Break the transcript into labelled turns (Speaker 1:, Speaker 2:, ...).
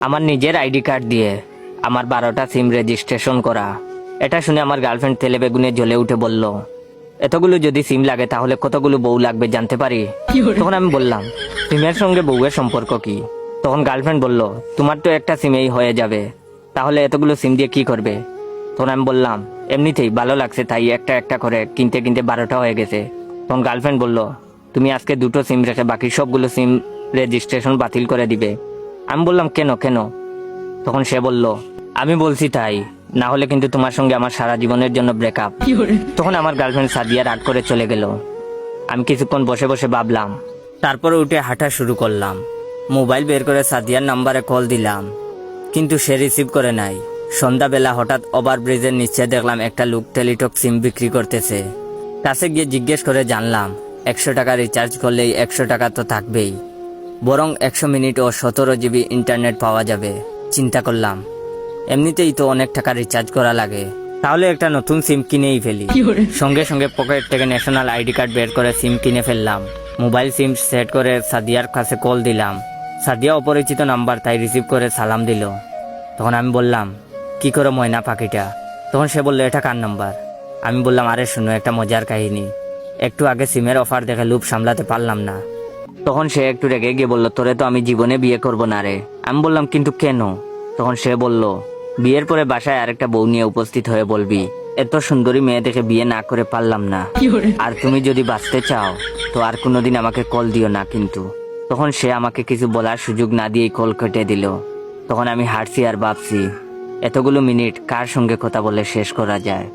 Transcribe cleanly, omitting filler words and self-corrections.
Speaker 1: আমার নিজের ID card দিয়ে আমার 12টা সিম রেজিস্ট্রেশন করা। এটা শুনে আমার গার্লফ্রেন্ড তেলে বেগুনে জ্বলে উঠে বলল, এতগুলো যদি সিম লাগে তাহলে কতগুলো বউ লাগবে জানতে পারি? তখন আমি বললাম, সিমের সঙ্গে বউয়ের সম্পর্ক কি? তখন গার্লফ্রেন্ড বলল, তোমার তো একটা সিমেই হয়ে যাবে, তাহলে এতগুলো সিম দিয়ে কি করবে? তখন আমি বললাম, এমনিতেই ভালো লাগছে তাই একটা একটা করে কিনতে কিনতে 12টা হয়ে গেছে। তখন গার্লফ্রেন্ড বলল, তুমি আজকে 2টো সিম রেখে বাকি সবগুলো সিম রেজিস্ট্রেশন বাতিল করে দিবে। আমি বললাম, কেন কেন? তখন সে বলল, আমি বলছি তাই, না হলে কিন্তু তোমার সঙ্গে আমার সারা জীবনের জন্য ব্রেকআপ। তখন আমার গার্লফ্রেন্ড সাদিয়া রাগ করে চলে গেল। আমি কিছুক্ষণ বসে বসে ভাবলাম, তারপরে উঠে হাঁটা শুরু করলাম। মোবাইল বের করে সাদিয়ার নাম্বারে কল দিলাম, কিন্তু সে রিসিভ করে নাই। সন্ধ্যাবেলা হঠাৎ ওভারব্রিজের নিচে দেখলাম একটা লোক টেলিটক সিম বিক্রি করতেছে। কাছে গিয়ে জিজ্ঞেস করে জানলাম, 100 টাকা রিচার্জ করলেই 100 টাকা তো থাকবেই, বরং 100 মিনিট ও 17 জিবি ইন্টারনেট পাওয়া যাবে। চিন্তা করলাম, এমনিতেই তো অনেক টাকা রিচার্জ করা লাগে, তাহলে একটা নতুন সিম কিনেই ফেলি। সঙ্গে সঙ্গে পকেট থেকে ন্যাশনাল আইডি কার্ড বের করে সিম কিনে ফেললাম। মোবাইল সিম সেট করে সাদিয়ার কাছে কল দিলাম। সাদিয়া অপরিচিত নাম্বার, তাই রিসিভ করে সালাম দিল। তখন আমি বললাম, কি করে ময়না পাখিটা? তখন সে বলল, এটা কার নাম্বার? আমি বললাম, আরে শুনো, একটা মজার কাহিনী। একটু আগে সিমের অফার দেখে লুপ সামলাতে পারলাম না। তখন সে একটু রেগে গিয়ে বলল, তোরে তো আমি জীবনে বিয়ে করব না রে। আমি বললাম, কিন্তু কেন? তখন সে বলল, বিয়ের পরে বাসায় আরেকটা বউ নিয়ে উপস্থিত হয়ে বলবি, এত সুন্দরী মেয়ে দেখে বিয়ে না করে পারলাম না, আর তুমি যদি বাঁচতে চাও তো আর কোনোদিন আমাকে কল দিও না কিন্তু। তখন সে আমাকে কিছু বলার সুযোগ না দিয়েই কল কেটে দিল। তখন আমি হাঁটছি আর ভাবছি, এতগুলো মিনিট কার সঙ্গে কথা বলে শেষ করা যায়?